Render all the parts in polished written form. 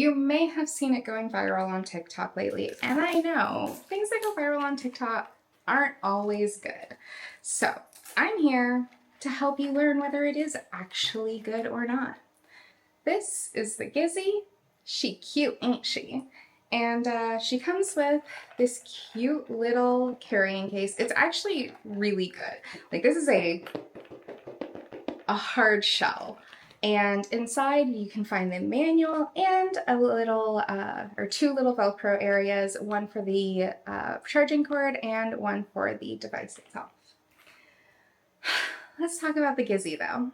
You may have seen it going viral on TikTok lately, and I know things that go viral on TikTok aren't always good. So I'm here to help you learn whether it is actually good or not. This is the Gizi. She cute, ain't she? And she comes with this cute little carrying case. It's actually really good. Like, this is a hard shell. And inside you can find the manual and a little or two little Velcro areas, one for the charging cord and one for the device itself. Let's talk about the Gizi though.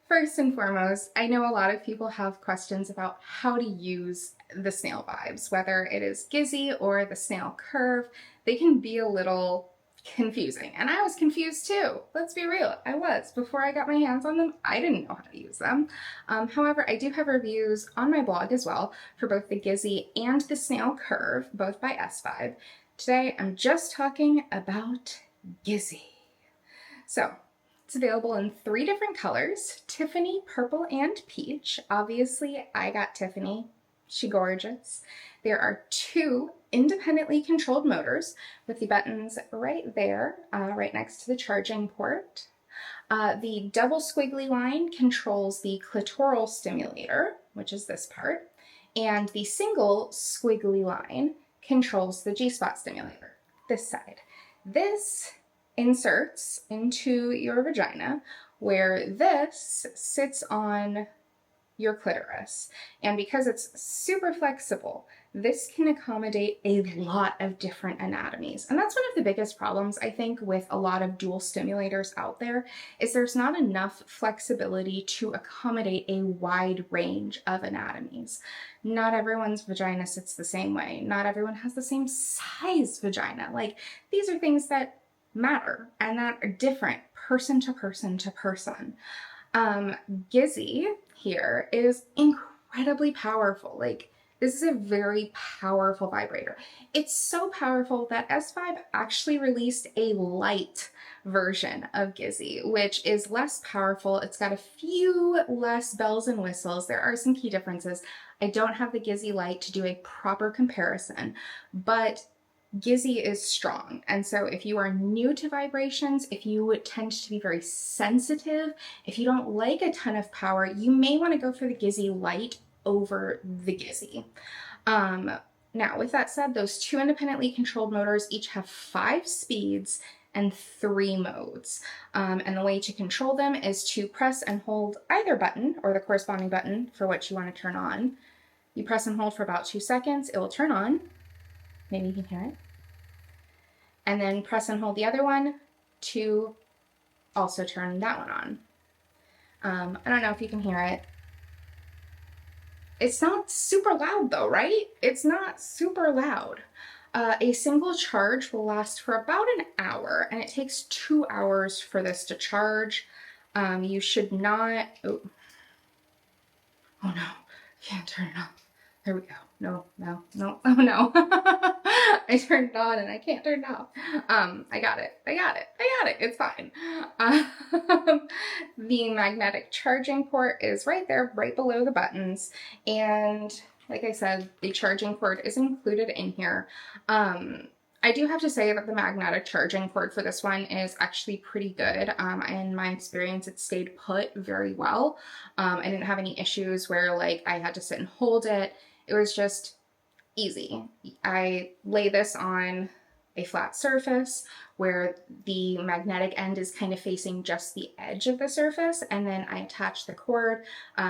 First and foremost, I know a lot of people have questions about how to use the Snail Vibes, whether it is Gizi or the Snail Curve. They can be a little confusing, and I was confused too. Let's be real, I was. Before I got my hands on them, I didn't know how to use them. However, I do have reviews on my blog as well for both the Gizi and the Snail Curve, both by Svibe. Today, I'm just talking about Gizi. So, it's available in 3 different colors: Tiffany, purple, and peach. Obviously, I got Tiffany. She's gorgeous. There are 2 independently controlled motors with the buttons right there, right next to the charging port. The double squiggly line controls the clitoral stimulator, which is this part, and the single squiggly line controls the G-spot stimulator, this side. This inserts into your vagina, where this sits on your clitoris. And because it's super flexible, this can accommodate a lot of different anatomies. And that's one of the biggest problems, I think, with a lot of dual stimulators out there, is there's not enough flexibility to accommodate a wide range of anatomies. Not everyone's vagina sits the same way. Not everyone has the same size vagina. Like, these are things that matter and that are different person to person to person. Gizi here is incredibly powerful. Like, this is a very powerful vibrator. It's so powerful that Svibe actually released a light version of Gizi, which is less powerful. It's got a few less bells and whistles. There are some key differences. I don't have the Gizi Light to do a proper comparison, but Gizi is strong. And so if you are new to vibrations, if you tend to be very sensitive, if you don't like a ton of power, you may want to go for the Gizi Light over the Gizi. Now, with that said, those 2 independently controlled motors each have 5 speeds and 3 modes. And the way to control them is to press and hold either button or the corresponding button for what you want to turn on. You press and hold for about 2 seconds, it will turn on. Maybe you can hear it. And then press and hold the other one to also turn that one on. I don't know if you can hear it. It's not super loud though, right? It's not super loud. A single charge will last for about an hour, and it takes 2 hours for this to charge. You should not... Oh no, can't turn it off. There we go. No, oh no. I turned it on and I can't turn it off. I got it. It's fine. The magnetic charging port is right there, right below the buttons. And like I said, the charging cord is included in here. I do have to say that the magnetic charging cord for this one is actually pretty good. In my experience, it stayed put very well. I didn't have any issues where like I had to sit and hold it. It was just easy. I lay this on a flat surface where the magnetic end is kind of facing just the edge of the surface, and then I attach the cord.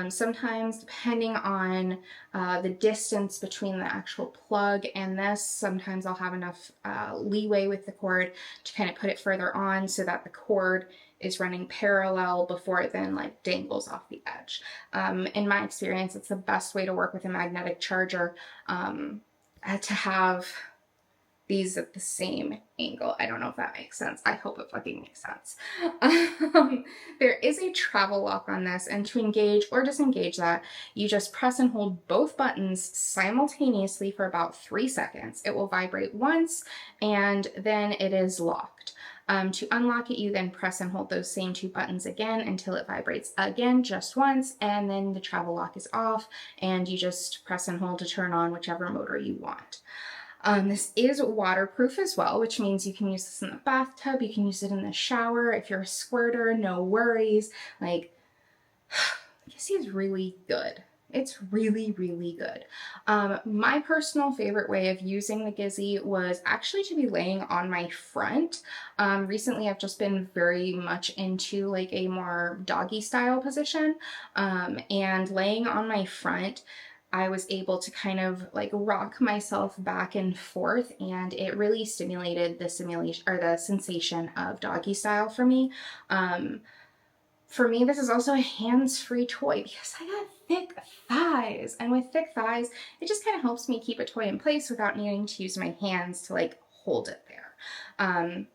Sometimes, depending on the distance between the actual plug and this, sometimes I'll have enough leeway with the cord to kind of put it further on so that the cord is running parallel before it then like dangles off the edge. In my experience, it's the best way to work with a magnetic charger, to have these at the same angle. I don't know if that makes sense. I hope it fucking makes sense. There is a travel lock on this, and to engage or disengage that, you just press and hold both buttons simultaneously for about 3 seconds. It will vibrate once, and then it is locked. To unlock it, you then press and hold those same 2 buttons again until it vibrates again just once, and then the travel lock is off and you just press and hold to turn on whichever motor you want. This is waterproof as well, which means you can use this in the bathtub, you can use it in the shower. If you're a squirter, no worries. Like, Gizi is really good. It's really, really good. My personal favorite way of using the Gizi was actually to be laying on my front. Recently, I've just been very much into like a more doggy style position, and laying on my front, I was able to kind of like rock myself back and forth, and it really stimulated the simulation or the sensation of doggy style for me. For me, this is also a hands-free toy because I got thick thighs, and with thick thighs, it just kind of helps me keep a toy in place without needing to use my hands to like hold it there.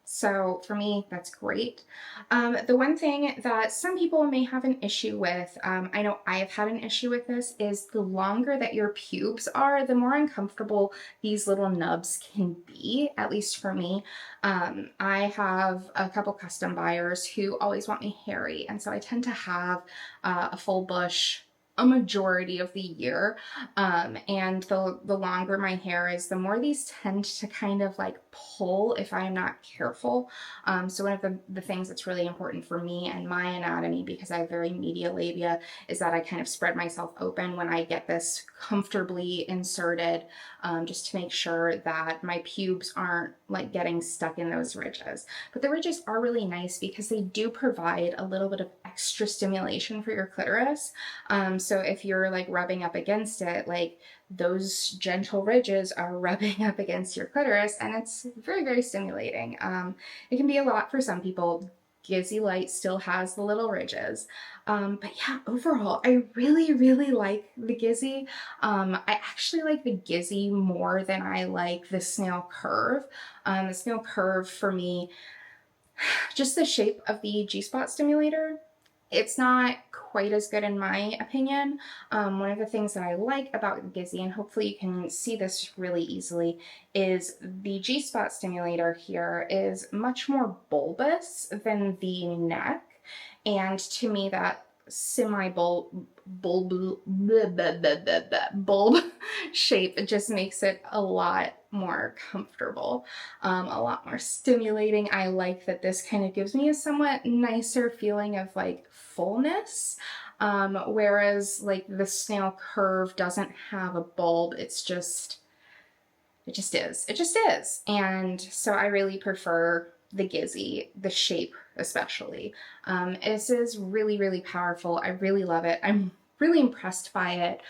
So for me, that's great. The one thing that some people may have an issue with, I know I have had an issue with this, is the longer that your pubes are, the more uncomfortable these little nubs can be, at least for me. I have a couple custom buyers who always want me hairy, and so I tend to have a full bush a majority of the year. And the longer my hair is, the more these tend to kind of like pull if I'm not careful. So one of the things that's really important for me and my anatomy, because I have very media labia, is that I kind of spread myself open when I get this comfortably inserted, just to make sure that my pubes aren't like getting stuck in those ridges. But the ridges are really nice because they do provide a little bit of extra stimulation for your clitoris. So if you're like rubbing up against it, like those gentle ridges are rubbing up against your clitoris, and it's very, very stimulating. It can be a lot for some people. Gizi Light still has the little ridges. But yeah, overall, I really, really like the Gizi. I actually like the Gizi more than I like the Snail Curve. The Snail Curve, for me, just the shape of the G-spot stimulator, it's not quite as good in my opinion. One of the things that I like about the Gizi, and hopefully you can see this really easily, is the G-spot stimulator here is much more bulbous than the neck. And to me, that bulb shape just makes it a lot more comfortable, a lot more stimulating. I like that this kind of gives me a somewhat nicer feeling of like fullness, whereas like the Snail Curve doesn't have a bulb. It just is. And so I really prefer the Gizi, the shape especially. This is really, really powerful. I really love it. I'm really impressed by it.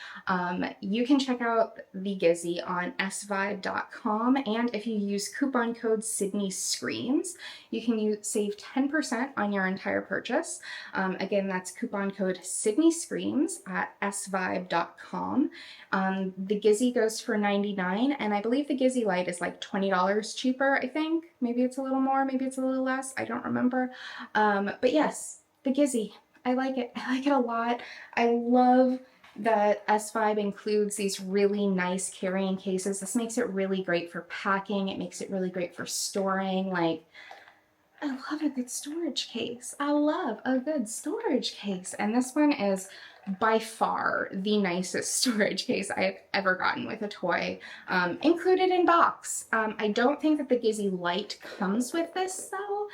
You can check out the Gizi on svibe.com, and if you use coupon code Sydney Screams, you can save 10% on your entire purchase. Again, that's coupon code Sydney Screams at svibe.com. The Gizi goes for $99, and I believe the Gizi Light is like $20 cheaper, I think. Maybe it's a little more, maybe it's a little less, I don't remember. But yes, the Gizi, I like it. I like it a lot. I love that Svibe includes these really nice carrying cases. This makes it really great for packing. It makes it really great for storing. Like, I love a good storage case. I love a good storage case. And this one is by far the nicest storage case I've ever gotten with a toy, included in box. I don't think that the Gizi Light comes with this though.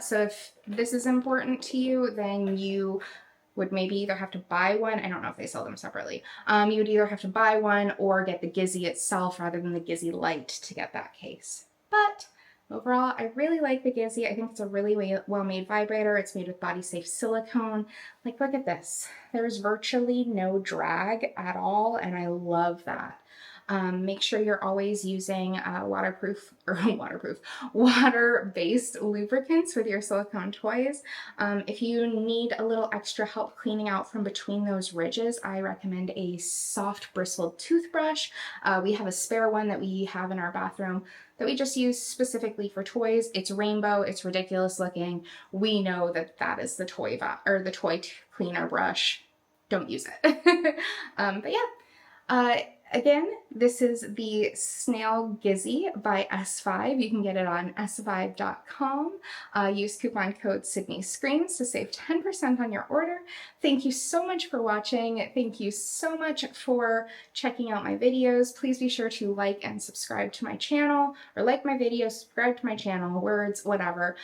So if this is important to you, then you would maybe either have to buy one. I don't know if they sell them separately. You would either have to buy one or get the Gizi itself rather than the Gizi Light to get that case. But overall, I really like the Gizi. I think it's a really well-made vibrator. It's made with body-safe silicone. Like, look at this. There's virtually no drag at all, and I love that. Make sure you're always using water-based lubricants with your silicone toys. If you need a little extra help cleaning out from between those ridges, I recommend a soft bristled toothbrush. We have a spare one that we have in our bathroom that we just use specifically for toys. It's rainbow, it's ridiculous looking. We know that that is the toy cleaner brush. Don't use it. But yeah. Again, this is the Snail Gizi by S5. You can get it on svibe.com. Use coupon code SydneyScreams to save 10% on your order. Thank you so much for watching. Thank you so much for checking out my videos. Please be sure to like and subscribe to my channel, or like my video, subscribe to my channel, words, whatever.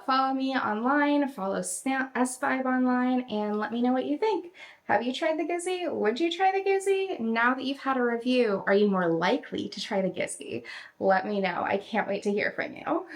Follow me online, follow S5 online, and let me know what you think. Have you tried the Gizi? Would you try the Gizi? Now that you've had a review, are you more likely to try the Gizi? Let me know. I can't wait to hear from you.